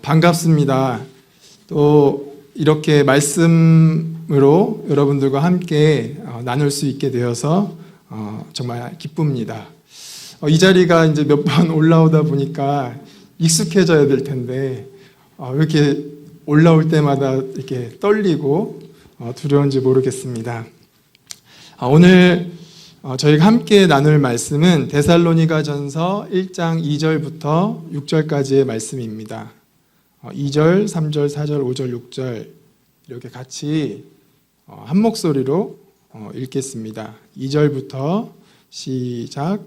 반갑습니다. 또 이렇게 말씀으로 여러분들과 함께 나눌 수 있게 되어서 정말 기쁩니다. 이 자리가 이제 몇 번 올라오다 보니까 익숙해져야 될 텐데 왜 이렇게 올라올 때마다 이렇게 떨리고 두려운지 모르겠습니다. 오늘 저희가 함께 나눌 말씀은 데살로니가전서 1장 2절부터 6절까지의 말씀입니다. 2절, 3절, 4절, 5절, 6절 이렇게 같이 한 목소리로 읽겠습니다. 2절부터 시작.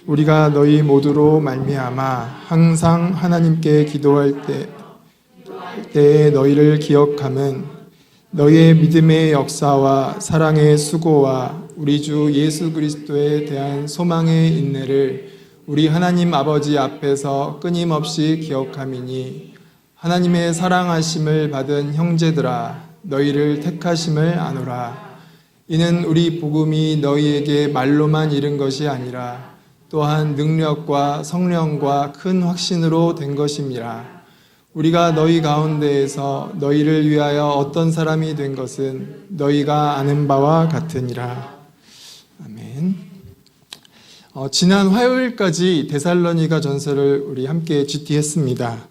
우리가 너희 모두로 말미암아 항상 하나님께 기도할 때에 너희를 기억함은 너희의 믿음의 역사와 사랑의 수고와 우리 주 예수 그리스도에 대한 소망의 인내를 우리 하나님 아버지 앞에서 끊임없이 기억함이니 하나님의 사랑하심을 받은 형제들아 너희를 택하심을 아노라. 이는 우리 복음이 너희에게 말로만 이른 것이 아니라 또한 능력과 성령과 큰 확신으로 된 것임이라. 우리가 너희 가운데에서 너희를 위하여 어떤 사람이 된 것은 너희가 아는 바와 같으니라. 아멘. 지난 화요일까지 데살로니가 전서를 우리 함께 GT했습니다.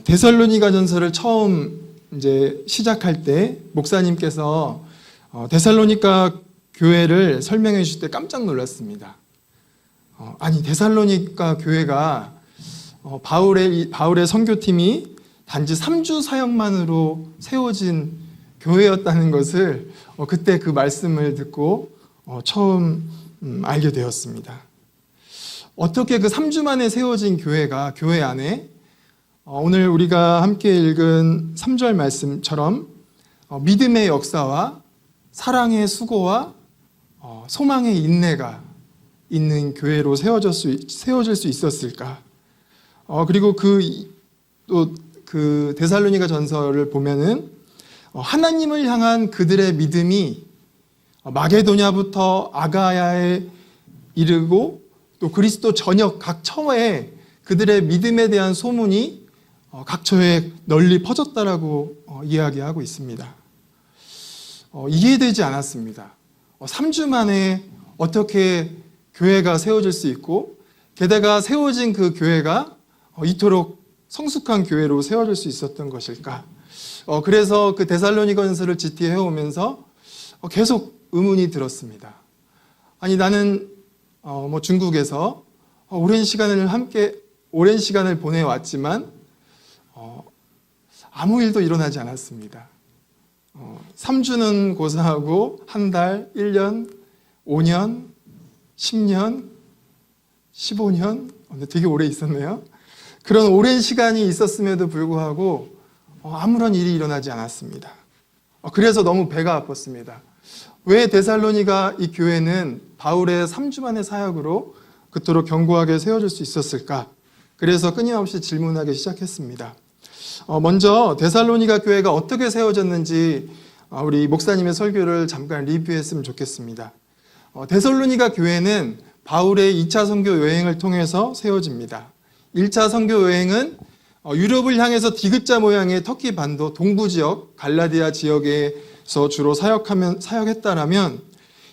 데살로니가 전서를 처음 이제 시작할 때 목사님께서 데살로니가 교회를 설명해 주실 때 깜짝 놀랐습니다. 아니 데살로니가 교회가 바울의 선교팀이 단지 3주 사역만으로 세워진 교회였다는 것을 그때 그 말씀을 듣고 처음 알게 되었습니다. 어떻게 그 3주 만에 세워진 교회가 교회 안에 오늘 우리가 함께 읽은 3절 말씀처럼 믿음의 역사와 사랑의 수고와 소망의 인내가 있는 교회로 세워질 수 있었을까? 그리고 그 데살로니가 전서를 보면은 하나님을 향한 그들의 믿음이 마게도냐부터 아가야에 이르고 또 그리스도 전역 각 처에 그들의 믿음에 대한 소문이 각 처에 널리 퍼졌다라고 이야기하고 있습니다. 이해되지 않았습니다. 3주 만에 어떻게 교회가 세워질 수 있고 게다가 세워진 그 교회가 이토록 성숙한 교회로 세워질 수 있었던 것일까? 그래서 그 데살로니가전서를 GT 해오면서 계속 의문이 들었습니다. 아니 나는 중국에서 오랜 시간을 보내왔지만 아무 일도 일어나지 않았습니다. 3주는 고사하고 한 달, 1년, 5년, 10년, 15년 되게 오래 있었네요. 그런 오랜 시간이 있었음에도 불구하고 아무런 일이 일어나지 않았습니다. 그래서 너무 배가 아팠습니다. 왜 데살로니가 이 교회는 바울의 3주 만의 사역으로 그토록 견고하게 세워질 수 있었을까? 그래서 끊임없이 질문하기 시작했습니다. 먼저 데살로니가 교회가 어떻게 세워졌는지 우리 목사님의 설교를 잠깐 리뷰했으면 좋겠습니다. 데살로니가 교회는 바울의 2차 선교 여행을 통해서 세워집니다. 1차 선교 여행은 유럽을 향해서 디귿자 모양의 터키 반도 동부 지역 갈라디아 지역에서 주로 사역했다라면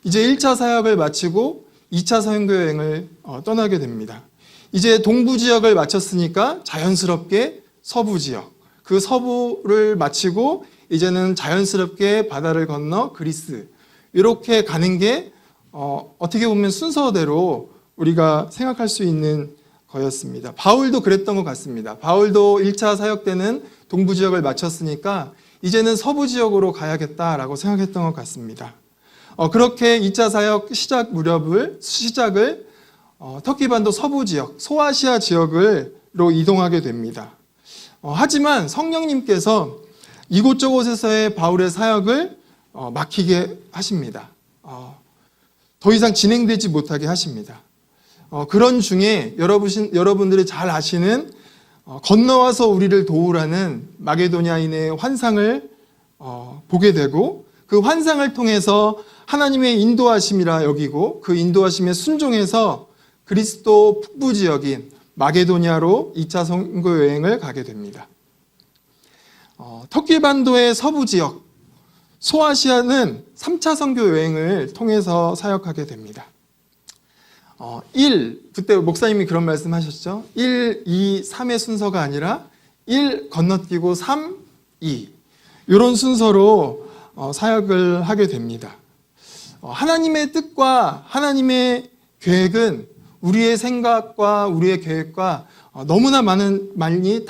이제 1차 사역을 마치고 2차 선교 여행을 떠나게 됩니다. 이제 동부 지역을 마쳤으니까 자연스럽게 서부 지역, 그 서부를 마치고 이제는 자연스럽게 바다를 건너 그리스 이렇게 가는 게 어떻게 보면 순서대로 우리가 생각할 수 있는 거였습니다. 바울도 그랬던 것 같습니다. 바울도 1차 사역 때는 동부 지역을 마쳤으니까 이제는 서부 지역으로 가야겠다라고 생각했던 것 같습니다. 그렇게 2차 사역 시작을 터키 반도 서부 지역, 소아시아 지역으로 이동하게 됩니다. 하지만 성령님께서 이곳저곳에서의 바울의 사역을 막히게 하십니다. 더 이상 진행되지 못하게 하십니다. 그런 중에 여러분들이 잘 아시는 건너와서 우리를 도우라는 마게도냐인의 환상을 보게 되고 그 환상을 통해서 하나님의 인도하심이라 여기고 그 인도하심에 순종해서 그리스도 북부 지역인 마게도니아로 2차 선교 여행을 가게 됩니다. 터키 반도의 서부 지역 소아시아는 3차 선교 여행을 통해서 사역하게 됩니다. 그때 목사님이 그런 말씀 하셨죠. 1, 2, 3의 순서가 아니라 1 건너뛰고 3, 2 이런 순서로 사역을 하게 됩니다. 하나님의 뜻과 하나님의 계획은 우리의 생각과 우리의 계획과 너무나 많이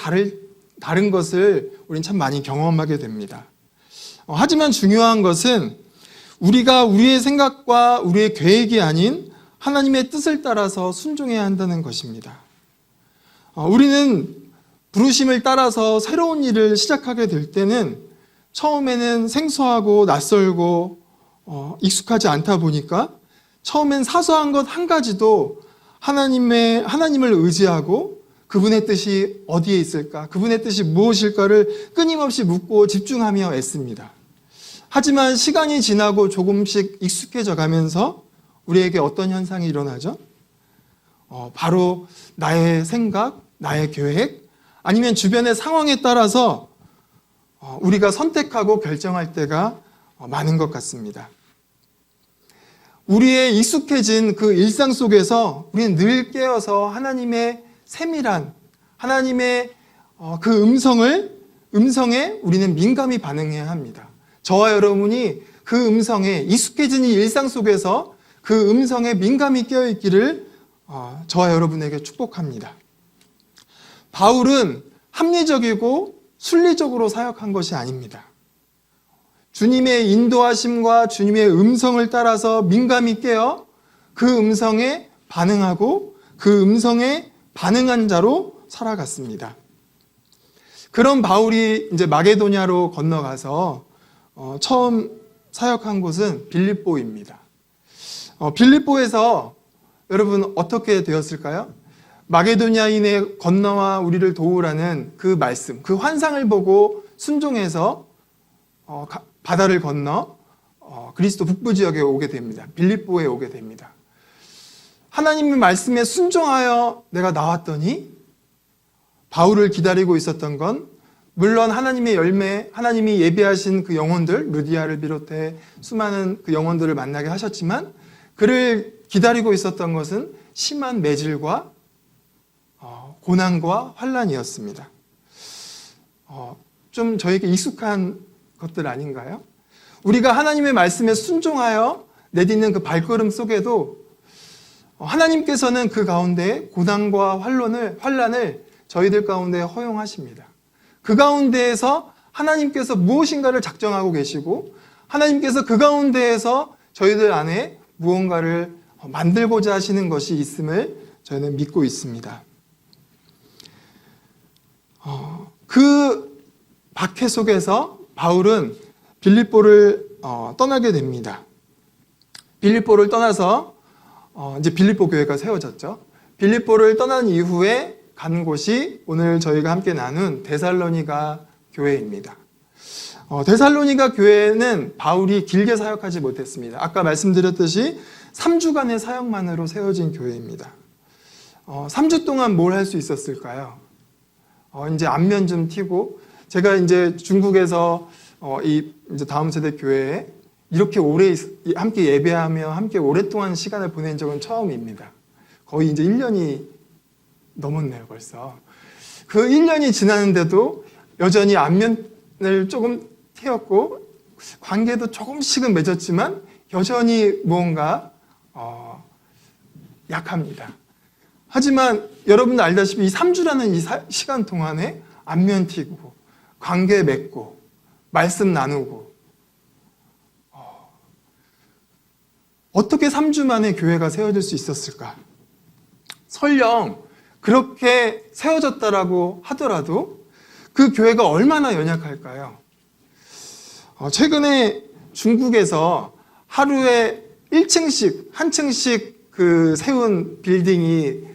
다른 것을 우리는 참 많이 경험하게 됩니다. 하지만 중요한 것은 우리가 우리의 생각과 우리의 계획이 아닌 하나님의 뜻을 따라서 순종해야 한다는 것입니다. 우리는 부르심을 따라서 새로운 일을 시작하게 될 때는 처음에는 생소하고 낯설고 익숙하지 않다 보니까 처음엔 사소한 것 한 가지도 하나님을 의지하고 그분의 뜻이 어디에 있을까, 그분의 뜻이 무엇일까를 끊임없이 묻고 집중하며 애씁니다. 하지만 시간이 지나고 조금씩 익숙해져 가면서 우리에게 어떤 현상이 일어나죠? 바로 나의 생각, 나의 계획, 아니면 주변의 상황에 따라서 우리가 선택하고 결정할 때가 많은 것 같습니다. 우리의 익숙해진 그 일상 속에서 우리는 늘 깨어서 하나님의 세밀한 하나님의 그 음성에 우리는 민감히 반응해야 합니다. 저와 여러분이 그 음성에 익숙해진 이 일상 속에서 그 음성에 민감히 깨어있기를 저와 여러분에게 축복합니다. 바울은 합리적이고 순리적으로 사역한 것이 아닙니다. 주님의 인도하심과 주님의 음성을 따라서 민감히 깨어 그 음성에 반응하고 그 음성에 반응한 자로 살아갔습니다. 그런 바울이 이제 마게도냐로 건너가서 처음 사역한 곳은 빌립보입니다. 빌립보에서 여러분 어떻게 되었을까요? 마게도냐인의 건너와 우리를 도우라는 그 말씀, 그 환상을 보고 순종해서 바다를 건너 그리스도 북부 지역에 오게 됩니다. 빌립보에 오게 됩니다. 하나님의 말씀에 순종하여 내가 나왔더니 바울을 기다리고 있었던 건 물론 하나님의 열매, 하나님이 예비하신 그 영혼들, 루디아를 비롯해 수많은 그 영혼들을 만나게 하셨지만 그를 기다리고 있었던 것은 심한 매질과 고난과 환난이었습니다. 좀 저에게 익숙한 것들 아닌가요? 우리가 하나님의 말씀에 순종하여 내딛는 그 발걸음 속에도 하나님께서는 그 가운데 고난과 환난을 저희들 가운데 허용하십니다. 그 가운데에서 하나님께서 무엇인가를 작정하고 계시고 하나님께서 그 가운데에서 저희들 안에 무언가를 만들고자 하시는 것이 있음을 저희는 믿고 있습니다. 그 박해 속에서 바울은 빌립보를 떠나게 됩니다. 빌립보를 떠나서 이제 빌립보 교회가 세워졌죠. 빌립보를 떠난 이후에 간 곳이 오늘 저희가 함께 나눈 데살로니가 교회입니다. 데살로니가 교회는 바울이 길게 사역하지 못했습니다. 아까 말씀드렸듯이 3주간의 사역만으로 세워진 교회입니다. 3주 동안 뭘 할 수 있었을까요? 이제 안면 좀 튀고 제가 이제 중국에서 이제 다음 세대 교회에 이렇게 오래 함께 예배하며 함께 오랫동안 시간을 보낸 적은 처음입니다. 거의 이제 1년이 넘었네요, 벌써. 그 1년이 지났는데도 여전히 안면을 조금 튀었고 관계도 조금씩은 맺었지만 여전히 무언가 약합니다. 하지만 여러분도 알다시피 이 3주라는 이 시간 동안에 안면 튀고 관계 맺고 말씀 나누고 어떻게 3주 만에 교회가 세워질 수 있었을까? 설령 그렇게 세워졌다라고 하더라도 그 교회가 얼마나 연약할까요? 최근에 중국에서 하루에 1층씩, 한 층씩 그 세운 빌딩이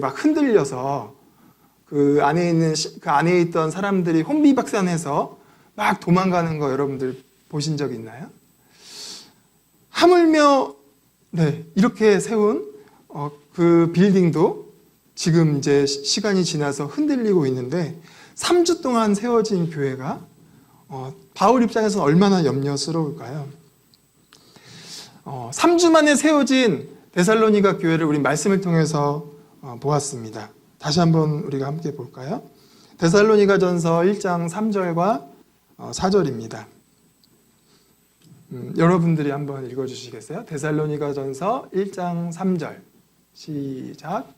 막 흔들려서 그 안에 있던 사람들이 혼비박산해서 막 도망가는 거 여러분들 보신 적 있나요? 하물며 이렇게 세운 그 빌딩도 지금 이제 시간이 지나서 흔들리고 있는데 3주 동안 세워진 교회가 바울 입장에서는 얼마나 염려스러울까요? 3주 만에 세워진 데살로니가 교회를 우리 말씀을 통해서 보았습니다. 다시 한번 우리가 함께 볼까요? 데살로니가전서 1장 3절과 4절입니다. 여러분들이 한번 읽어주시겠어요? 데살로니가전서 1장 3절 시작.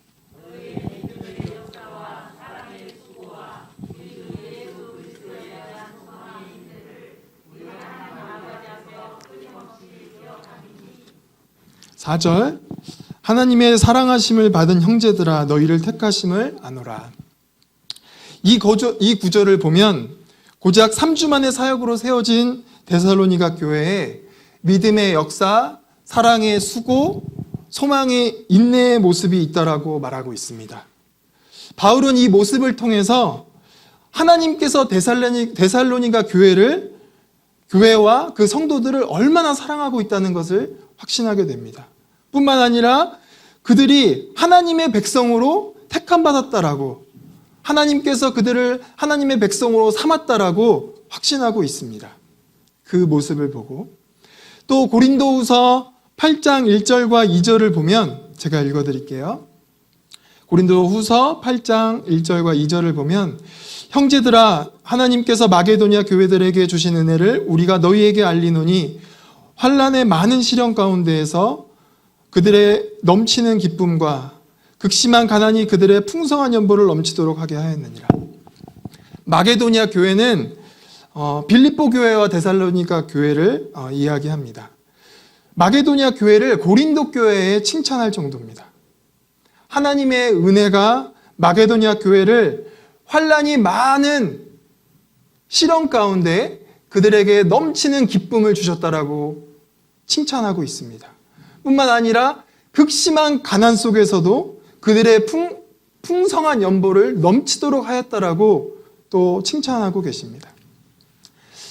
사절 하나님의 사랑하심을 받은 형제들아 너희를 택하심을 아노라. 이 구절을 보면 고작 3주 만에 사역으로 세워진 데살로니가 교회에 믿음의 역사, 사랑의 수고, 소망의 인내의 모습이 있다라고 말하고 있습니다. 바울은 이 모습을 통해서 하나님께서 데살로니가 교회와 그 성도들을 얼마나 사랑하고 있다는 것을 확신하게 됩니다. 뿐만 아니라 그들이 하나님의 백성으로 택함받았다라고, 하나님께서 그들을 하나님의 백성으로 삼았다라고 확신하고 있습니다. 그 모습을 보고 또 고린도후서 8장 1절과 2절을 보면 제가 읽어드릴게요. 고린도후서 8장 1절과 2절을 보면 형제들아 하나님께서 마게도냐 교회들에게 주신 은혜를 우리가 너희에게 알리노니 환난의 많은 시련 가운데에서 그들의 넘치는 기쁨과 극심한 가난이 그들의 풍성한 연보를 넘치도록 하게 하였느니라. 마게도냐 교회는 빌립보 교회와 데살로니가 교회를 이야기합니다. 마게도냐 교회를 고린도 교회에 칭찬할 정도입니다. 하나님의 은혜가 마게도냐 교회를 환난이 많은 시련 가운데 그들에게 넘치는 기쁨을 주셨다라고 칭찬하고 있습니다. 뿐만 아니라 극심한 가난 속에서도 그들의 풍성한 연보를 넘치도록 하였다라고 또 칭찬하고 계십니다.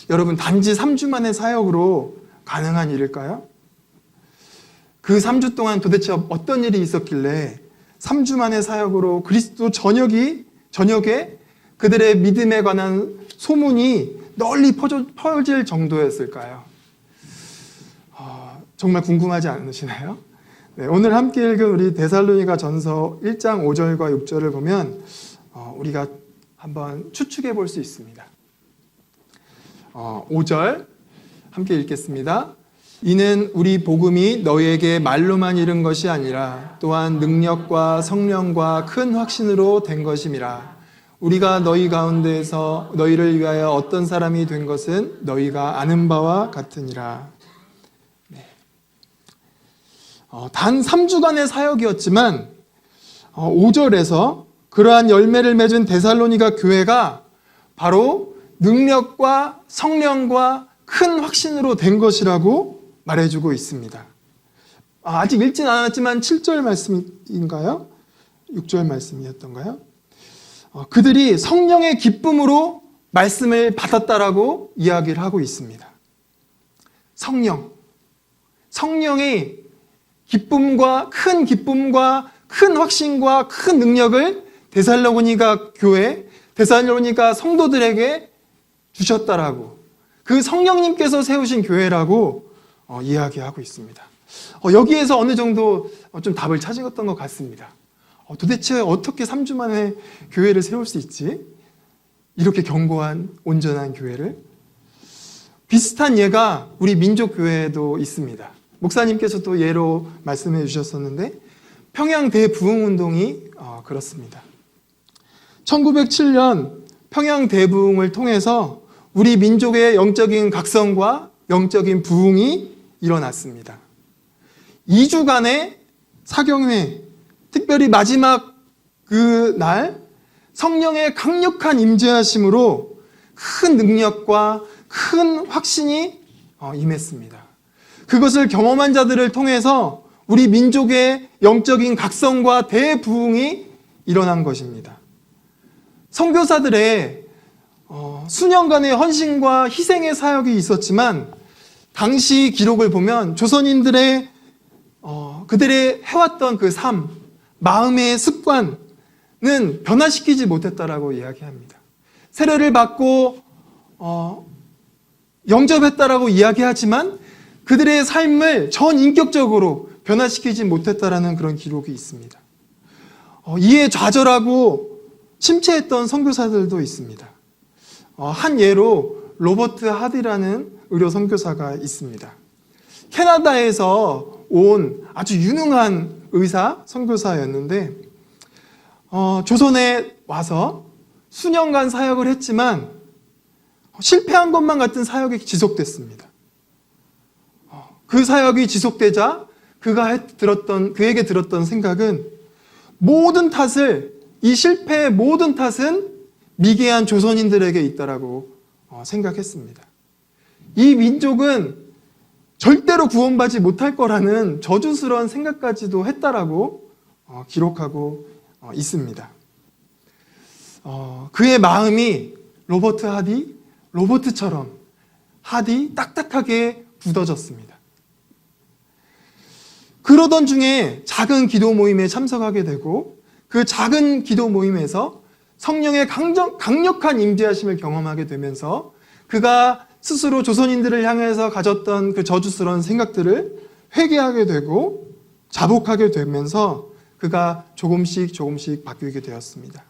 여러분, 단지 3주 만의 사역으로 가능한 일일까요? 그 3주 동안 도대체 어떤 일이 있었길래 3주 만의 사역으로 그리스도 저녁에 그들의 믿음에 관한 소문이 널리 퍼질 정도였을까요? 정말 궁금하지 않으시나요? 네, 오늘 함께 읽은 우리 데살로니가 전서 1장 5절과 6절을 보면 우리가 한번 추측해 볼 수 있습니다. 5절 함께 읽겠습니다. 이는 우리 복음이 너희에게 말로만 이른 것이 아니라 또한 능력과 성령과 큰 확신으로 된 것임이라. 우리가 너희 가운데에서 너희를 위하여 어떤 사람이 된 것은 너희가 아는 바와 같으니라. 네. 단 3주간의 사역이었지만 5절에서 그러한 열매를 맺은 데살로니가 교회가 바로 능력과 성령과 큰 확신으로 된 것이라고 말해주고 있습니다. 아직 읽진 않았지만 7절 말씀인가요? 6절 말씀이었던가요? 그들이 성령의 기쁨으로 말씀을 받았다라고 이야기를 하고 있습니다. 성령의 기쁨과 큰 확신과 큰 능력을 데살로니가 교회, 데살로니가 성도들에게 주셨다라고, 그 성령님께서 세우신 교회라고 이야기하고 있습니다. 여기에서 어느 정도 좀 답을 찾았던 것 같습니다. 도대체 어떻게 3주 만에 교회를 세울 수 있지? 이렇게 견고한 온전한 교회를? 비슷한 예가 우리 민족교회에도 있습니다. 목사님께서도 예로 말씀해 주셨었는데 평양 대부흥운동이 그렇습니다. 1907년 평양 대부흥을 통해서 우리 민족의 영적인 각성과 영적인 부흥이 일어났습니다. 2주간의 사경회, 특별히 마지막 그 날 성령의 강력한 임재하심으로 큰 능력과 큰 확신이 임했습니다. 그것을 경험한 자들을 통해서 우리 민족의 영적인 각성과 대부흥이 일어난 것입니다. 선교사들의 수년간의 헌신과 희생의 사역이 있었지만 당시 기록을 보면 조선인들의 그들의 해왔던 그 삶, 마음의 습관, 변화시키지 못했다라고 이야기합니다. 세례를 받고 영접했다라고 이야기하지만 그들의 삶을 전인격적으로 변화시키지 못했다라는 그런 기록이 있습니다. 이에 좌절하고 침체했던 선교사들도 있습니다. 한 예로 로버트 하디라는 의료 선교사가 있습니다. 캐나다에서 온 아주 유능한 의사 선교사였는데 조선에 와서 수년간 사역을 했지만 실패한 것만 같은 사역이 지속됐습니다. 그 사역이 지속되자 그에게 들었던 생각은 이 실패의 모든 탓은 미개한 조선인들에게 있다라고 생각했습니다. 이 민족은 절대로 구원받지 못할 거라는 저주스러운 생각까지도 했다라고 기록하고 있습니다. 그의 마음이 로버트처럼 딱딱하게 굳어졌습니다. 그러던 중에 작은 기도 모임에 참석하게 되고 그 작은 기도 모임에서 성령의 강력한 임재하심을 경험하게 되면서 그가 스스로 조선인들을 향해서 가졌던 그 저주스러운 생각들을 회개하게 되고 자복하게 되면서 그가 조금씩 바뀌게 되었습니다.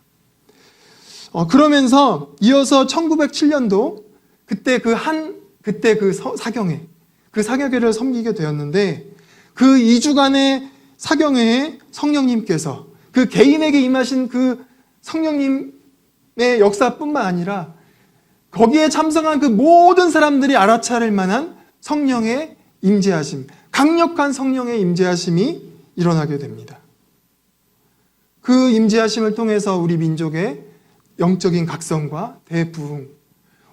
그러면서 이어서 1907년도 그때 사경회를 섬기게 되었는데 그 2주간의 사경회에 성령님께서 그 개인에게 임하신 그 성령님의 역사뿐만 아니라 거기에 참석한 그 모든 사람들이 알아차릴 만한 성령의 임재하심, 강력한 성령의 임재하심이 일어나게 됩니다. 그 임재하심을 통해서 우리 민족의 영적인 각성과 대부흥,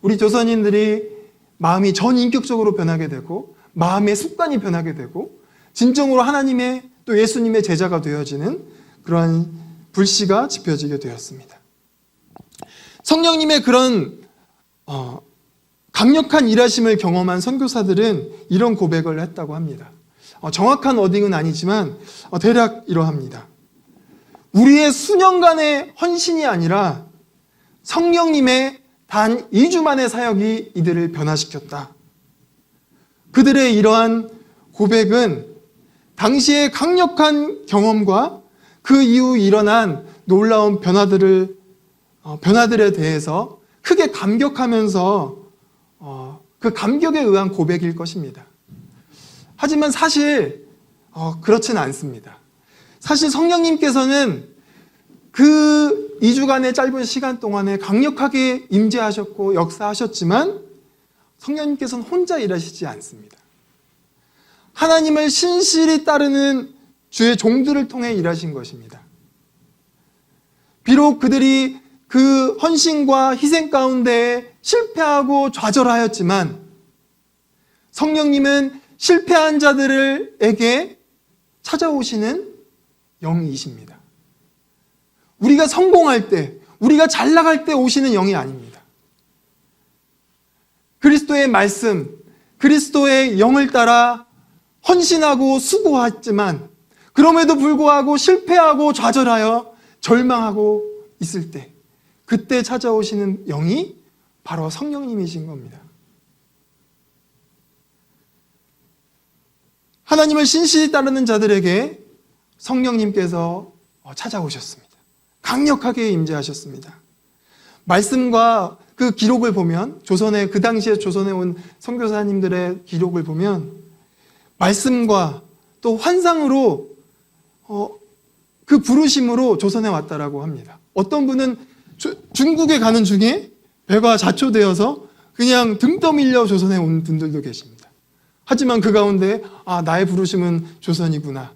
우리 조선인들이 마음이 전인격적으로 변하게 되고 마음의 습관이 변하게 되고 진정으로 하나님의 또 예수님의 제자가 되어지는 그러한 불씨가 지펴지게 되었습니다. 성령님의 그런 강력한 일하심을 경험한 선교사들은 이런 고백을 했다고 합니다. 정확한 워딩은 아니지만 대략 이러합니다. 우리의 수년간의 헌신이 아니라 성령님의 단 2주 만의 사역이 이들을 변화시켰다. 그들의 이러한 고백은 당시의 강력한 경험과 그 이후 일어난 놀라운 변화들에 대해서 크게 감격하면서 그 감격에 의한 고백일 것입니다. 하지만 사실 그렇지는 않습니다. 사실 성령님께서는 그 2주간의 짧은 시간 동안에 강력하게 임재하셨고 역사하셨지만 성령님께서는 혼자 일하시지 않습니다. 하나님을 신실히 따르는 주의 종들을 통해 일하신 것입니다. 비록 그들이 그 헌신과 희생 가운데 실패하고 좌절하였지만 성령님은 실패한 자들에게 찾아오시는 영이십니다. 우리가 성공할 때, 우리가 잘 나갈 때 오시는 영이 아닙니다. 그리스도의 말씀, 그리스도의 영을 따라 헌신하고 수고했지만 그럼에도 불구하고 실패하고 좌절하여 절망하고 있을 때 그때 찾아오시는 영이 바로 성령님이신 겁니다. 하나님을 신실히 따르는 자들에게 성령님께서 찾아오셨습니다. 강력하게 임재하셨습니다. 말씀과 그 기록을 보면 그 당시에 조선에 온 선교사님들의 기록을 보면 말씀과 또 환상으로 그 부르심으로 조선에 왔다라고 합니다. 어떤 분은 중국에 가는 중에 배가 자초되어서 그냥 등 떠밀려 조선에 온 분들도 계십니다. 하지만 그 가운데 나의 부르심은 조선이구나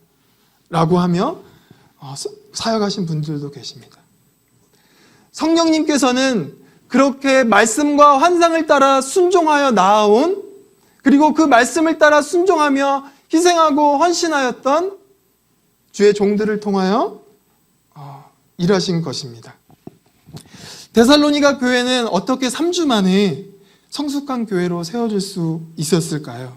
라고 하며 사역하신 분들도 계십니다. 성령님께서는 그렇게 말씀과 환상을 따라 순종하여 나아온, 그리고 그 말씀을 따라 순종하며 희생하고 헌신하였던 주의 종들을 통하여 일하신 것입니다. 데살로니가 교회는 어떻게 3주 만에 성숙한 교회로 세워질 수 있었을까요?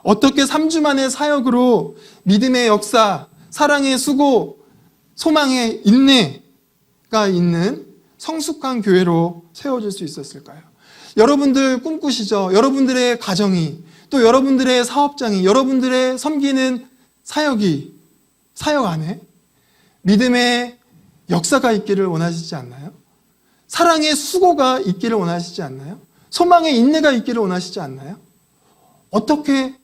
어떻게 3주 만의 사역으로 믿음의 역사, 사랑의 수고, 소망의 인내가 있는 성숙한 교회로 세워질 수 있었을까요? 여러분들 꿈꾸시죠? 여러분들의 가정이, 또 여러분들의 사업장이, 여러분들의 섬기는 사역 안에 믿음의 역사가 있기를 원하시지 않나요? 사랑의 수고가 있기를 원하시지 않나요? 소망의 인내가 있기를 원하시지 않나요? 어떻게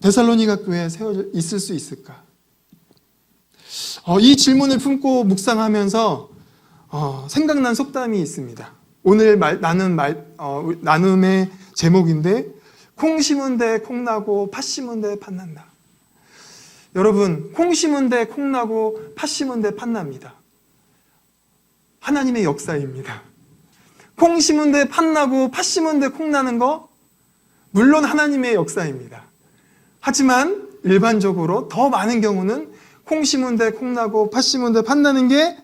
데살로니가 교회에 세워져 있을 수 있을까? 이 질문을 품고 묵상하면서 생각난 속담이 있습니다. 오늘 나눔의 제목인데, 콩 심은 데 콩 나고 팥 심은 데 팥 난다. 여러분, 콩 심은 데 콩 나고 팥 심은 데 팥 납니다. 하나님의 역사입니다. 콩 심은 데 팥 나고 팥 심은 데 콩 나는 거, 물론 하나님의 역사입니다. 하지만 일반적으로 더 많은 경우는 콩 심은 데 콩 나고 팥 심은 데 팥 나는 게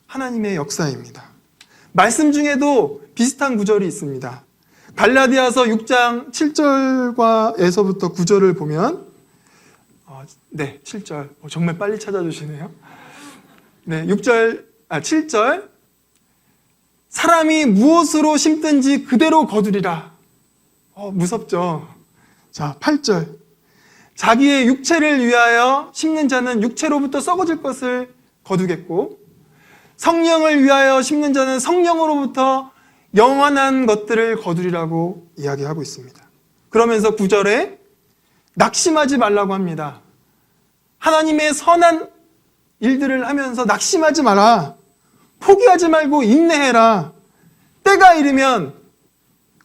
하나님의 역사입니다. 말씀 중에도 비슷한 구절이 있습니다. 갈라디아서 6장 7절에서부터 9절을 보면, 7절. 정말 빨리 찾아주시네요. 7절. 사람이 무엇으로 심든지 그대로 거두리라. 무섭죠? 자, 8절. 자기의 육체를 위하여 심는 자는 육체로부터 썩어질 것을 거두겠고, 성령을 위하여 심는 자는 성령으로부터 영원한 것들을 거두리라고 이야기하고 있습니다. 그러면서 9절에 낙심하지 말라고 합니다. 하나님의 선한 일들을 하면서 낙심하지 마라. 포기하지 말고 인내해라. 때가 이르면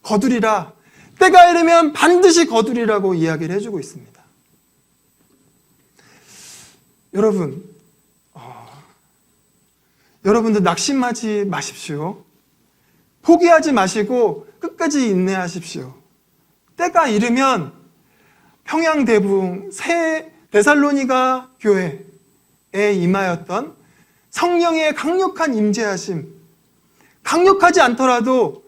거두리라. 때가 이르면 반드시 거두리라고 이야기를 해주고 있습니다. 여러분들 낙심하지 마십시오. 포기하지 마시고 끝까지 인내하십시오. 때가 이르면 평양대붕 새 데살로니가 교회에 임하였던 성령의 강력한 임재하심, 강력하지 않더라도,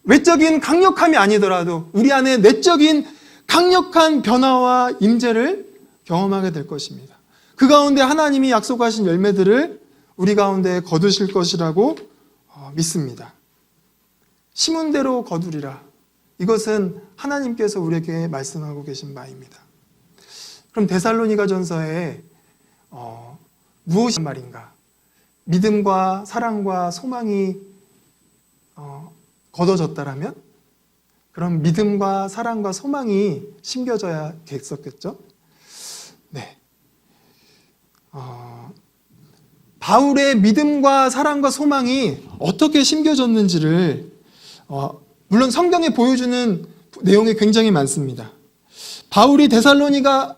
외적인 강력함이 아니더라도 우리 안에 내적인 강력한 변화와 임재를 경험하게 될 것입니다. 그 가운데 하나님이 약속하신 열매들을 우리 가운데 거두실 것이라고 믿습니다. 심은 대로 거두리라. 이것은 하나님께서 우리에게 말씀하고 계신 바입니다. 그럼 데살로니가 전서에 무엇이 말인가? 믿음과 사랑과 소망이 거둬졌다라면, 그럼 믿음과 사랑과 소망이 심겨져야겠었겠죠? 바울의 믿음과 사랑과 소망이 어떻게 심겨졌는지를 물론 성경에 보여주는 내용이 굉장히 많습니다. 바울이 데살로니가에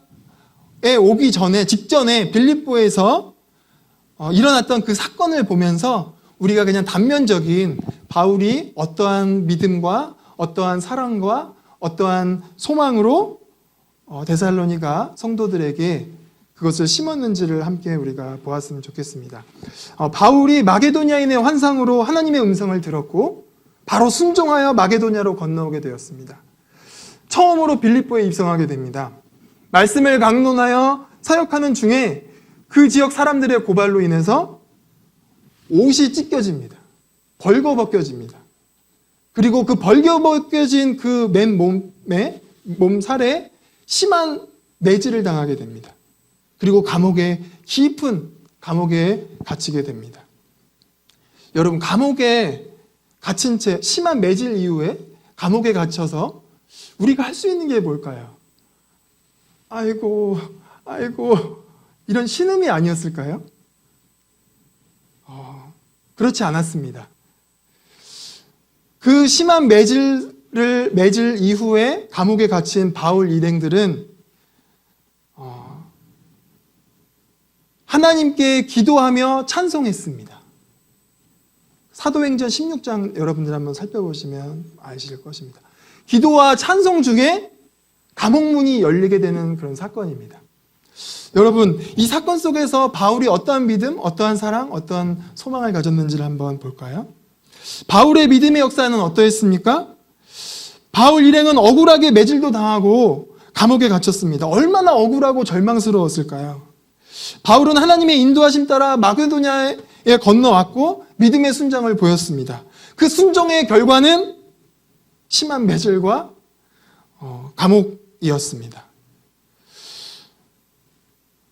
오기 전에, 직전에 빌립보에서 일어났던 그 사건을 보면서 우리가 그냥 단면적인 바울이 어떠한 믿음과 어떠한 사랑과 어떠한 소망으로 데살로니가 성도들에게 그것을 심었는지를 함께 우리가 보았으면 좋겠습니다. 바울이 마게도냐인의 환상으로 하나님의 음성을 들었고 바로 순종하여 마게도냐로 건너오게 되었습니다. 처음으로 빌립보에 입성하게 됩니다. 말씀을 강론하여 사역하는 중에 그 지역 사람들의 고발로 인해서 옷이 찢겨집니다. 벌거벗겨집니다. 그리고 그 벌거벗겨진 그 맨 몸살에 심한 매질을 당하게 됩니다. 그리고 깊은 감옥에 갇히게 됩니다. 여러분, 감옥에 갇힌 채 심한 매질 이후에 감옥에 갇혀서 우리가 할 수 있는 게 뭘까요? 아이고 이런 신음이 아니었을까요? 그렇지 않았습니다. 그 심한 매질 이후에 감옥에 갇힌 바울 일행들은 하나님께 기도하며 찬송했습니다. 사도행전 16장 여러분들 한번 살펴보시면 아실 것입니다. 기도와 찬송 중에 감옥문이 열리게 되는 그런 사건입니다. 여러분, 이 사건 속에서 바울이 어떠한 믿음, 어떠한 사랑, 어떠한 소망을 가졌는지를 한번 볼까요? 바울의 믿음의 역사는 어떠했습니까? 바울 일행은 억울하게 매질도 당하고 감옥에 갇혔습니다. 얼마나 억울하고 절망스러웠을까요? 바울은 하나님의 인도하심 따라 마게도냐에 건너왔고 믿음의 순종을 보였습니다. 그 순종의 결과는 심한 매질과 감옥이었습니다.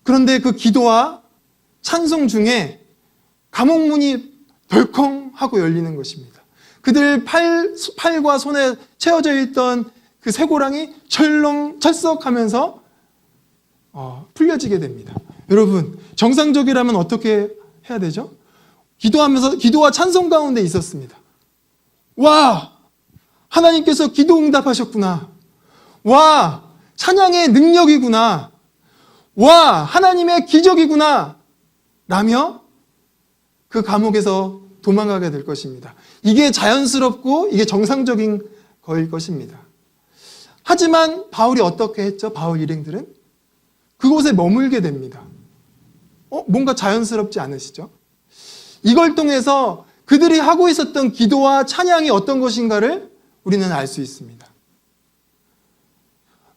그런데 그 기도와 찬송 중에 감옥문이 덜컹 하고 열리는 것입니다. 그들 팔과 손에 채워져 있던 그 쇠고랑이 철썩하면서 풀려지게 됩니다. 여러분, 정상적이라면 어떻게 해야 되죠? 기도와 찬송 가운데 있었습니다. 와! 하나님께서 기도 응답하셨구나. 와! 찬양의 능력이구나. 와! 하나님의 기적이구나. 라며 그 감옥에서 도망가게 될 것입니다. 이게 자연스럽고 이게 정상적인 거일 것입니다. 하지만 바울이 어떻게 했죠? 바울 일행들은 그곳에 머물게 됩니다. 뭔가 자연스럽지 않으시죠? 이걸 통해서 그들이 하고 있었던 기도와 찬양이 어떤 것인가를 우리는 알 수 있습니다.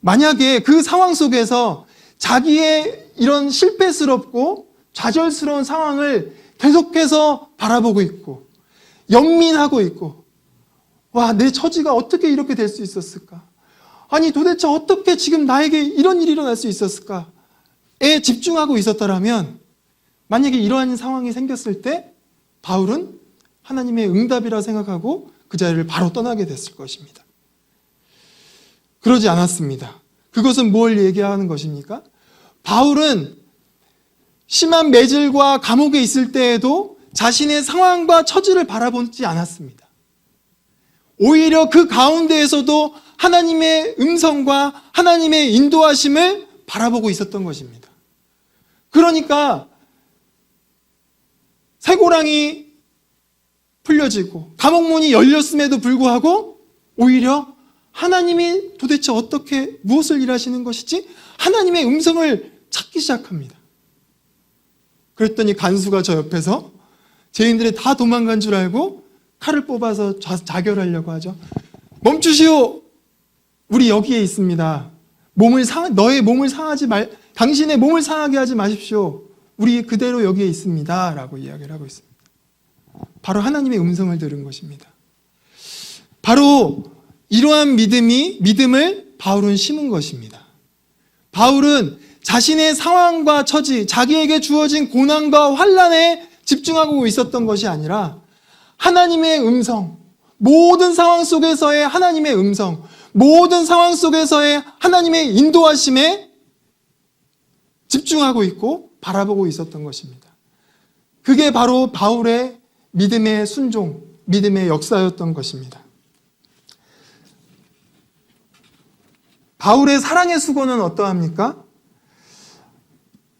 만약에 그 상황 속에서 자기의 이런 실패스럽고 좌절스러운 상황을 계속해서 바라보고 있고 연민하고 있고, 와, 내 처지가 어떻게 이렇게 될 수 있었을까? 아니, 도대체 어떻게 지금 나에게 이런 일이 일어날 수 있었을까에 집중하고 있었더라면, 만약에 이러한 상황이 생겼을 때 바울은 하나님의 응답이라 생각하고 그 자리를 바로 떠나게 됐을 것입니다. 그러지 않았습니다. 그것은 뭘 얘기하는 것입니까? 바울은 심한 매질과 감옥에 있을 때에도 자신의 상황과 처지를 바라보지 않았습니다. 오히려 그 가운데에서도 하나님의 음성과 하나님의 인도하심을 바라보고 있었던 것입니다. 그러니까 쇠고랑이 풀려지고 감옥문이 열렸음에도 불구하고 오히려 하나님이 도대체 어떻게 무엇을 일하시는 것이지? 하나님의 음성을 찾기 시작합니다. 그랬더니 간수가 저 옆에서 죄인들이 다 도망간 줄 알고 칼을 뽑아서 자결하려고 하죠. 멈추시오! 우리 여기에 있습니다. 너의 몸을 상하지 당신의 몸을 상하게 하지 마십시오. 우리 그대로 여기에 있습니다. 라고 이야기를 하고 있습니다. 바로 하나님의 음성을 들은 것입니다. 바로 이러한 믿음을 바울은 심은 것입니다. 바울은 자신의 상황과 처지, 자기에게 주어진 고난과 환난에 집중하고 있었던 것이 아니라 하나님의 음성, 모든 상황 속에서의 하나님의 음성, 모든 상황 속에서의 하나님의 인도하심에 집중하고 있고 바라보고 있었던 것입니다. 그게 바로 바울의 믿음의 순종, 믿음의 역사였던 것입니다. 바울의 사랑의 수고는 어떠합니까?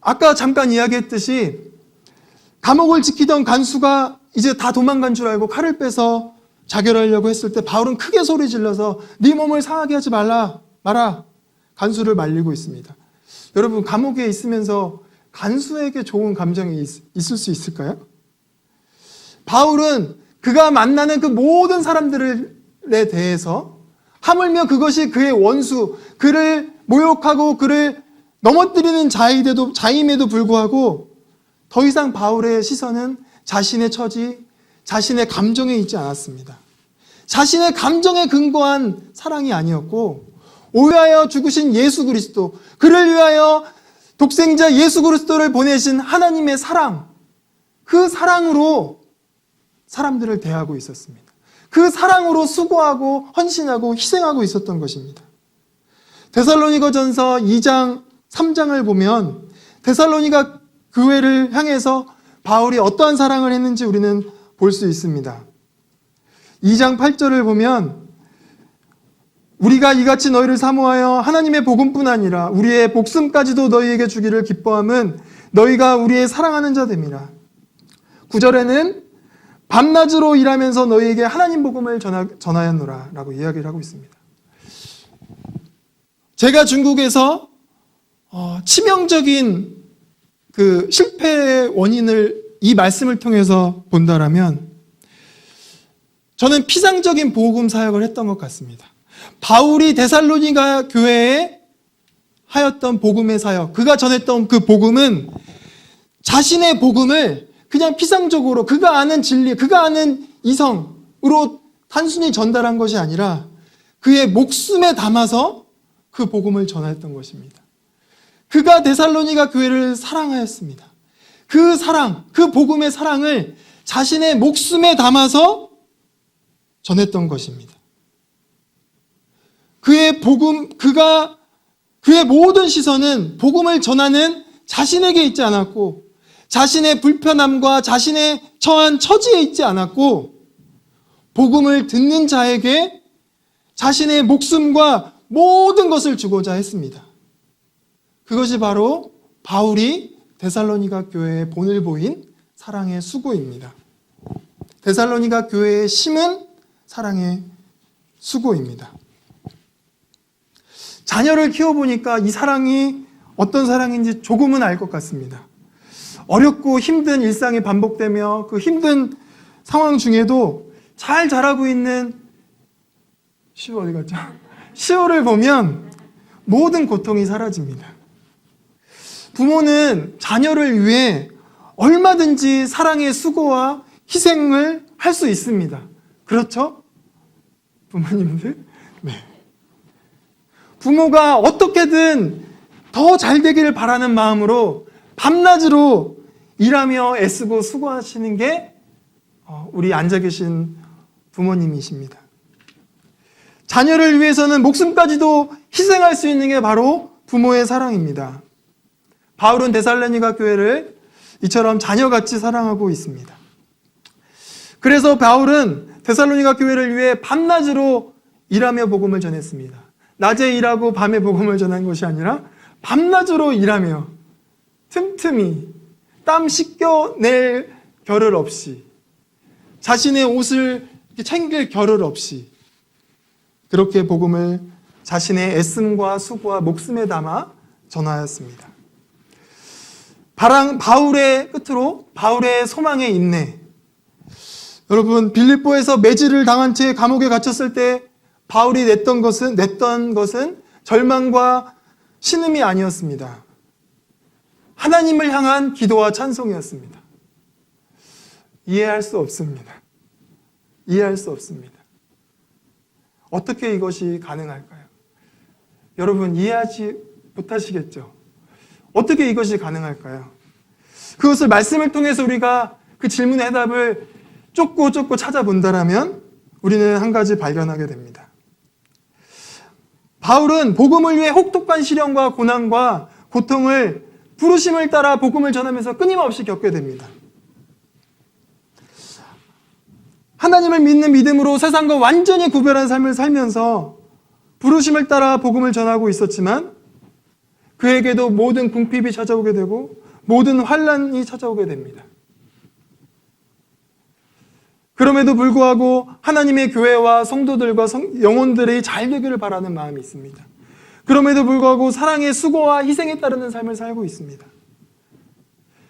아까 잠깐 이야기했듯이 감옥을 지키던 간수가 이제 다 도망간 줄 알고 칼을 빼서 자결하려고 했을 때 바울은 크게 소리 질러서 네 몸을 상하게 하지 마라. 간수를 말리고 있습니다. 여러분, 감옥에 있으면서 간수에게 좋은 감정이 있을 수 있을까요? 바울은 그가 만나는 그 모든 사람들에 대해서 하물며 그것이 그의 원수, 그를 모욕하고 그를 넘어뜨리는 자임에도 불구하고 더 이상 바울의 시선은 자신의 처지, 자신의 감정에 있지 않았습니다. 자신의 감정에 근거한 사랑이 아니었고 오히려 죽으신 예수 그리스도, 그를 위하여 독생자 예수 그리스도를 보내신 하나님의 사랑, 그 사랑으로 사람들을 대하고 있었습니다. 그 사랑으로 수고하고 헌신하고 희생하고 있었던 것입니다. 데살로니가전서 2장, 3장을 보면 데살로니가 교회를 향해서 바울이 어떠한 사랑을 했는지 우리는 볼 수 있습니다. 2장 8절을 보면 우리가 이같이 너희를 사모하여 하나님의 복음뿐 아니라 우리의 목숨까지도 너희에게 주기를 기뻐함은 너희가 우리의 사랑하는 자 됨이라. 9절에는 밤낮으로 일하면서 너희에게 하나님 복음을 전하였노라 라고 이야기를 하고 있습니다. 제가 중국에서 치명적인 그 실패의 원인을 이 말씀을 통해서 본다라면 저는 피상적인 복음 사역을 했던 것 같습니다. 바울이 데살로니가 교회에 하였던 복음의 사역, 그가 전했던 그 복음은 자신의 복음을 그냥 피상적으로 그가 아는 진리, 그가 아는 이성으로 단순히 전달한 것이 아니라 그의 목숨에 담아서 그 복음을 전했던 것입니다. 그가 데살로니가 교회를 사랑하였습니다. 그 사랑, 그 복음의 사랑을 자신의 목숨에 담아서 전했던 것입니다. 그의 모든 시선은 복음을 전하는 자신에게 있지 않았고, 자신의 불편함과 자신의 처한 처지에 있지 않았고, 복음을 듣는 자에게 자신의 목숨과 모든 것을 주고자 했습니다. 그것이 바로 바울이 데살로니가 교회에 본을 보인 사랑의 수고입니다. 데살로니가 교회의 심은 사랑의 수고입니다. 자녀를 키워보니까 이 사랑이 어떤 사랑인지 조금은 알 것 같습니다. 어렵고 힘든 일상이 반복되며 그 힘든 상황 중에도 잘 자라고 있는 시오 어디 갔죠? 시오를 보면 모든 고통이 사라집니다. 부모는 자녀를 위해 얼마든지 사랑의 수고와 희생을 할 수 있습니다. 그렇죠? 부모님들? 네. 부모가 어떻게든 더 잘 되기를 바라는 마음으로 밤낮으로 일하며 애쓰고 수고하시는 게 우리 앉아 계신 부모님이십니다. 자녀를 위해서는 목숨까지도 희생할 수 있는 게 바로 부모의 사랑입니다. 바울은 데살로니가 교회를 이처럼 자녀같이 사랑하고 있습니다. 그래서 바울은 데살로니가 교회를 위해 밤낮으로 일하며 복음을 전했습니다. 낮에 일하고 밤에 복음을 전한 것이 아니라 밤낮으로 일하며 틈틈이 땀 씻겨낼 겨를 없이, 자신의 옷을 챙길 겨를 없이 그렇게 복음을 자신의 애씀과 수고와 목숨에 담아 전하였습니다. 바울의 끝으로 바울의 소망의 인내. 여러분, 빌립보에서 매질을 당한 채 감옥에 갇혔을 때 바울이 냈던 것은 절망과 신음이 아니었습니다. 하나님을 향한 기도와 찬송이었습니다. 이해할 수 없습니다. 이해할 수 없습니다. 어떻게 이것이 가능할까요? 여러분, 이해하지 못하시겠죠? 어떻게 이것이 가능할까요? 그것을 말씀을 통해서 우리가 그 질문의 해답을 쫓고 찾아본다라면 우리는 한 가지 발견하게 됩니다. 바울은 복음을 위해 혹독한 시련과 고난과 고통을 부르심을 따라 복음을 전하면서 끊임없이 겪게 됩니다. 하나님을 믿는 믿음으로 세상과 완전히 구별한 삶을 살면서 부르심을 따라 복음을 전하고 있었지만 그에게도 모든 궁핍이 찾아오게 되고 모든 환난이 찾아오게 됩니다. 그럼에도 불구하고 하나님의 교회와 성도들과 영혼들이 잘 되기를 바라는 마음이 있습니다. 그럼에도 불구하고 사랑의 수고와 희생에 따르는 삶을 살고 있습니다.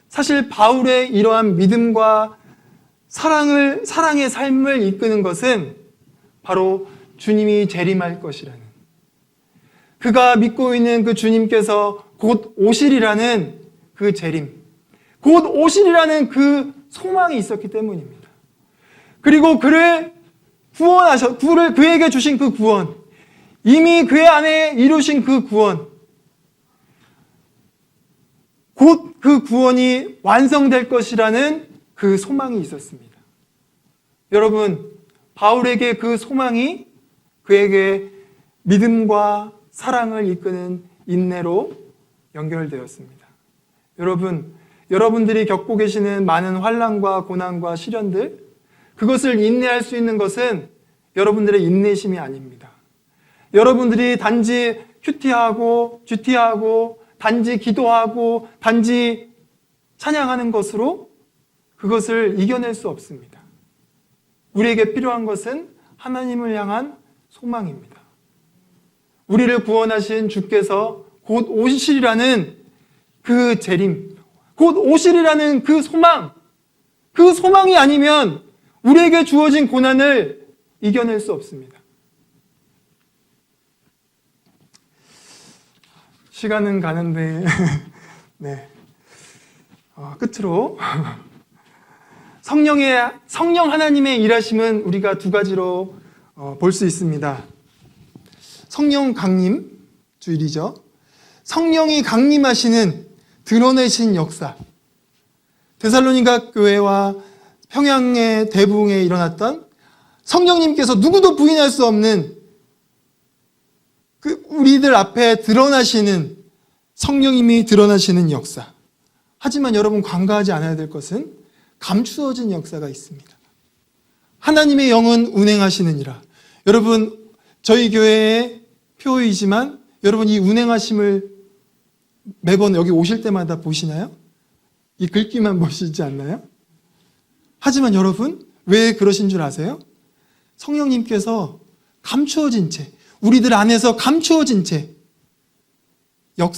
사실 바울의 이러한 믿음과 사랑의 삶을 이끄는 것은 바로 주님이 재림할 것이라는, 그가 믿고 있는 그 주님께서 곧 오시리라는 그 재림, 곧 오시리라는 그 소망이 있었기 때문입니다. 그리고 그를 그에게 주신 그 구원, 이미 그의 안에 이루신 그 구원, 곧 그 구원이 완성될 것이라는 그 소망이 있었습니다. 여러분, 바울에게 그 소망이 그에게 믿음과 사랑을 이끄는 인내로 연결되었습니다. 여러분들이 겪고 계시는 많은 환난과 고난과 시련들, 그것을 인내할 수 있는 것은 여러분들의 인내심이 아닙니다. 여러분들이 단지 큐티하고 단지 기도하고 단지 찬양하는 것으로 그것을 이겨낼 수 없습니다. 우리에게 필요한 것은 하나님을 향한 소망입니다. 우리를 구원하신 주께서 곧 오시리라는 그 재림, 곧 오시리라는 그 소망이 아니면 우리에게 주어진 고난을 이겨낼 수 없습니다. 시간은 가는데 네. 끝으로 성령 하나님의 일하심은 우리가 두 가지로 볼 수 있습니다. 성령 강림 주일이죠. 성령이 강림하시는 드러내신 역사. 데살로니가 교회와 평양의 대부흥에 일어났던 성령님께서 누구도 부인할 수 없는 우리들 앞에 드러나시는 성령님이 드러나시는 역사. 하지만 여러분 간과하지 않아야 될 것은 감추어진 역사가 있습니다. 하나님의 영은 운행하시느니라. 여러분 저희 교회의 표이지만 여러분 이 운행하심을 매번 여기 오실 때마다 보시나요? 이 글귀만 보시지 않나요? 하지만 여러분 왜 그러신 줄 아세요? 성령님께서 감추어진 채 우리들 안에서 감추어진 채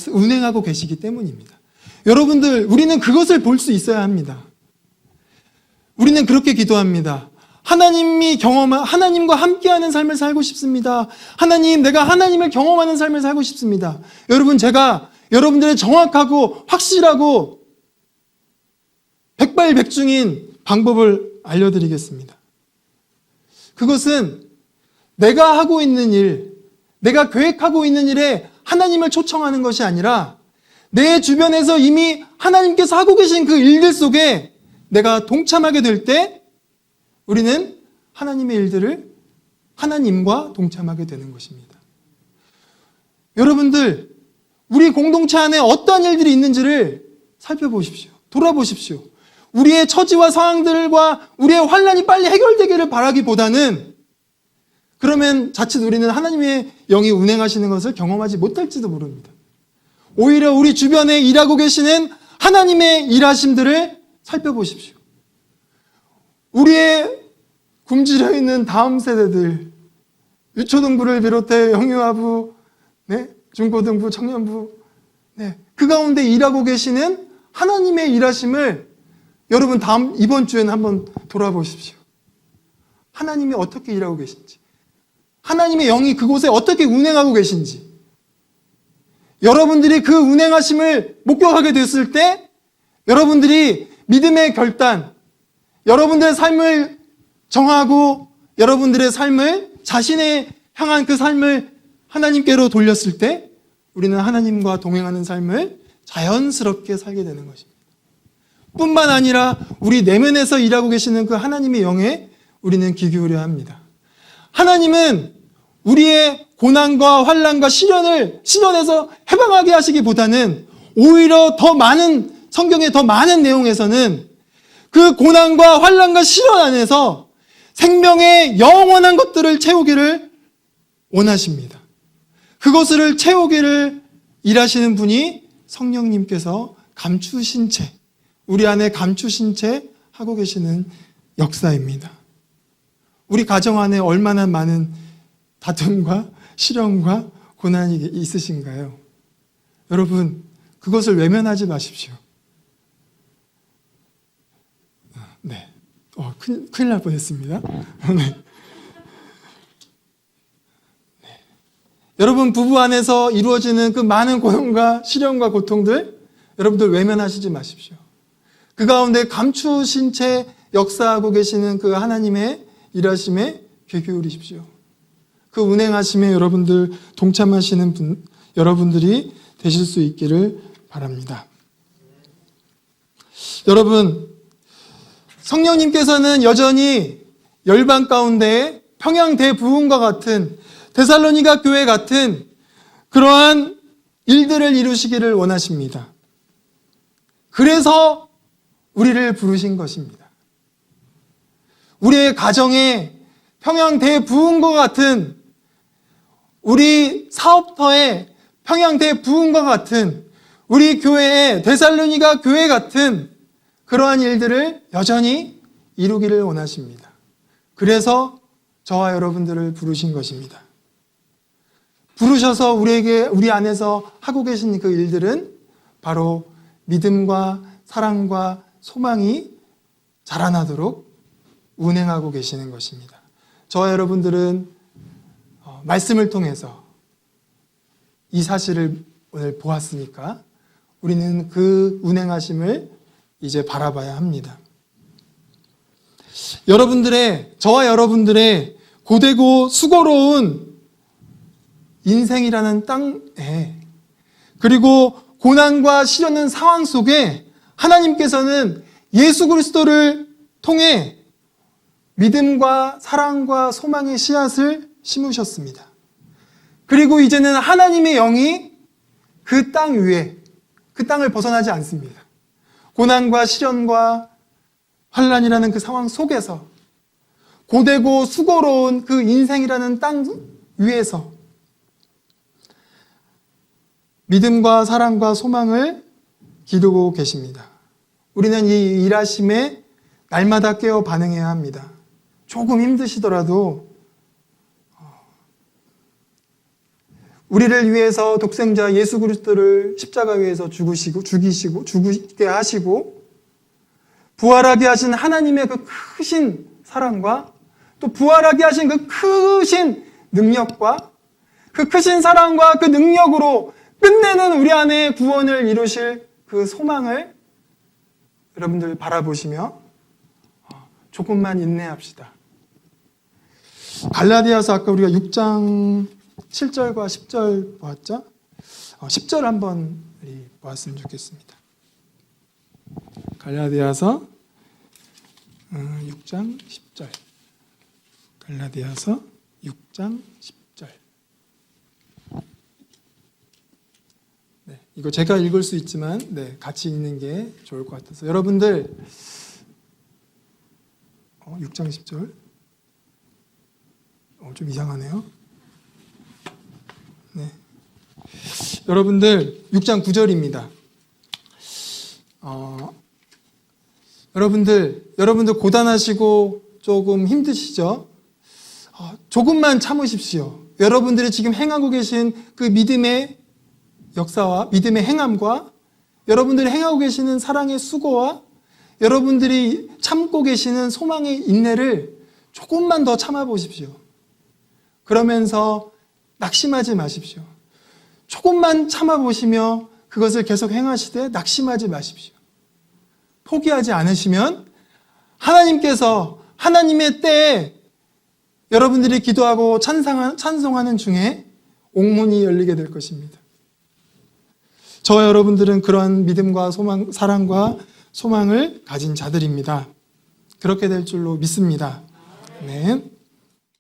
운행하고 계시기 때문입니다. 여러분들 우리는 그것을 볼 수 있어야 합니다. 우리는 그렇게 기도합니다. 하나님과 함께하는 삶을 살고 싶습니다. 하나님, 내가 하나님을 경험하는 삶을 살고 싶습니다. 여러분, 제가 여러분들의 정확하고 확실하고 백발백중인 방법을 알려드리겠습니다. 그것은 내가 하고 있는 일, 내가 계획하고 있는 일에 하나님을 초청하는 것이 아니라 내 주변에서 이미 하나님께서 하고 계신 그 일들 속에 내가 동참하게 될 때 우리는 하나님의 일들을 하나님과 동참하게 되는 것입니다. 여러분들, 우리 공동체 안에 어떤 일들이 있는지를 살펴보십시오. 돌아보십시오. 우리의 처지와 상황들과 우리의 환난이 빨리 해결되기를 바라기보다는 그러면 자칫 우리는 하나님의 영이 운행하시는 것을 경험하지 못할지도 모릅니다. 오히려 우리 주변에 일하고 계시는 하나님의 일하심들을 살펴보십시오. 우리의 굶주려 있는 다음 세대들, 유초등부를 비롯해 영유아부, 중고등부, 청년부, 그 가운데 일하고 계시는 하나님의 일하심을 여러분 이번 주에는 한번 돌아보십시오. 하나님이 어떻게 일하고 계신지, 하나님의 영이 그곳에 어떻게 운행하고 계신지, 여러분들이 그 운행하심을 목격하게 됐을 때 여러분들이 믿음의 결단, 여러분들의 삶을 정하고 여러분들의 삶을 자신의 향한 그 삶을 하나님께로 돌렸을 때 우리는 하나님과 동행하는 삶을 자연스럽게 살게 되는 것입니다. 뿐만 아니라 우리 내면에서 일하고 계시는 그 하나님의 영에 우리는 귀 기울여야 합니다. 하나님은 우리의 고난과 환난과 시련에서 해방하게 하시기보다는 오히려 더 많은 성경의 더 많은 내용에서는 그 고난과 환난과 시련 안에서 생명의 영원한 것들을 채우기를 원하십니다. 그것을 채우기를 일하시는 분이 성령님께서 감추신 채, 우리 안에 감추신 채 하고 계시는 역사입니다. 우리 가정 안에 얼마나 많은 다툼과 시련과 고난이 있으신가요? 여러분, 그것을 외면하지 마십시오. 네. 큰일 날 뻔했습니다. 네. 여러분, 부부 안에서 이루어지는 그 많은 고통과 시련과 고통들, 여러분들 외면하시지 마십시오. 그 가운데 감추신 채 역사하고 계시는 그 하나님의 일하심에 귀 기울이십시오. 그 운행하심에 여러분들 동참하시는 여러분들이 되실 수 있기를 바랍니다. 여러분, 성령님께서는 여전히 열방 가운데 평양 대부흥과 같은 데살로니가 교회 같은 그러한 일들을 이루시기를 원하십니다. 그래서 우리를 부르신 것입니다. 우리의 가정에 평양 대부흥과 같은, 우리 사업터에 평양 대부흥과 같은, 우리 교회에 데살로니가 교회 같은 그러한 일들을 여전히 이루기를 원하십니다. 그래서 저와 여러분들을 부르신 것입니다. 부르셔서 우리 안에서 하고 계신 그 일들은 바로 믿음과 사랑과 소망이 자라나도록 운행하고 계시는 것입니다. 저와 여러분들은 말씀을 통해서 이 사실을 오늘 보았으니까 우리는 그 운행하심을 이제 바라봐야 합니다. 저와 여러분들의 고되고 수고로운 인생이라는 땅에, 그리고 고난과 시련은 상황 속에 하나님께서는 예수 그리스도를 통해 믿음과 사랑과 소망의 씨앗을 심으셨습니다. 그리고 이제는 하나님의 영이 그 땅 위에, 그 땅을 벗어나지 않습니다. 고난과 시련과 환난이라는 그 상황 속에서, 고되고 수고로운 그 인생이라는 땅 위에서 믿음과 사랑과 소망을 기르고 계십니다. 우리는 이 일하심에 날마다 깨어 반응해야 합니다. 조금 힘드시더라도 우리를 위해서 독생자 예수 그리스도를 십자가 위에서 죽게 하시고 부활하게 하신 하나님의 그 크신 사랑과 또 부활하게 하신 그 크신 능력과 그 크신 사랑과 그 능력으로 끝내는 우리 안에 구원을 이루실 그 소망을 여러분들 바라보시며 조금만 인내합시다. 갈라디아서 아까 우리가 6장 7절과 10절 보았죠? 10절 한번 보았으면 좋겠습니다. 갈라디아서 6장 10절. 갈라디아서 6장 10절. 네, 이거 제가 읽을 수 있지만 같이 읽는 게 좋을 것 같아서 여러분들 6장 10절. 좀 이상하네요. 네. 여러분들 6장 9절입니다. 여러분들 고단하시고 조금 힘드시죠? 조금만 참으십시오. 여러분들이 지금 행하고 계신 그 믿음의 역사와 믿음의 행함과 여러분들이 행하고 계시는 사랑의 수고와 여러분들이 참고 계시는 소망의 인내를 조금만 더 참아보십시오. 그러면서 낙심하지 마십시오. 조금만 참아보시며 그것을 계속 행하시되 낙심하지 마십시오. 포기하지 않으시면 하나님께서 하나님의 때에 여러분들이 기도하고 찬송하는 중에 옥문이 열리게 될 것입니다. 저와 여러분들은 그러한 믿음과 소망, 사랑과 소망을 가진 자들입니다. 그렇게 될 줄로 믿습니다. 네.